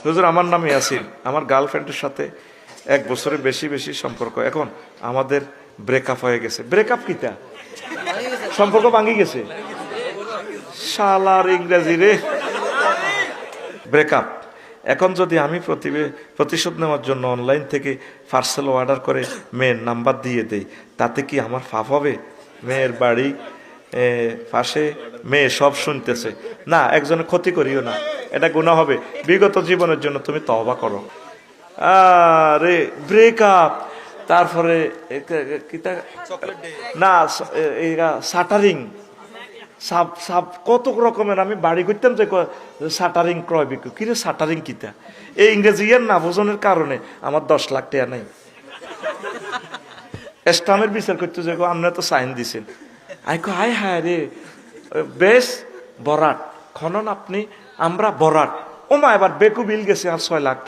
হুজুর আমার নাম ইয়াসিন, আমার গার্লফ্রেন্ডের সাথে 1 বছরের বেশি বেশি সম্পর্ক, এখন আমাদের ব্রেকআপ হয়ে গেছে। ব্রেকআপ কিটা? সম্পর্ক ভাঙি গেছে। শালার ইংরেজি রে। ব্রেকআপ। এখন যদি আমি প্রতিশোধ নেওয়ার জন্য অনলাইন থেকে পার্সেল অর্ডার করে মেয়ের নাম্বার দিয়ে দেই, তাতে কি আমার পাপ হবে? মেয়ের বাড়ি পাশে, মেয়ে সব শুনতেছে। না, একজনের ক্ষতি করিও না, এটা গুনাহ হবে। বিগত জীবনের জন্য তুমি তওবা করো। আরে ব্রেকআপ, তারপরে না শাটারিং, সাব কত রকমের। আমি বাড়ি করতাম যে শাটারিং ক্রয় বিক্রয়, কিরে শাটারিং কিতা? এই ইংরেজি এর না বোঝনের কারণে আমার 10 লাখ টাকা নাই। স্টামের বিচার করতে যে আপনারা তো সাইন দিছেন, আইকো হায় হায় রে, বেশ বরাট খনন আপনি, আমরা বরাট। ওমা এবার বেকু বিল গেছে আর 6 লাখ।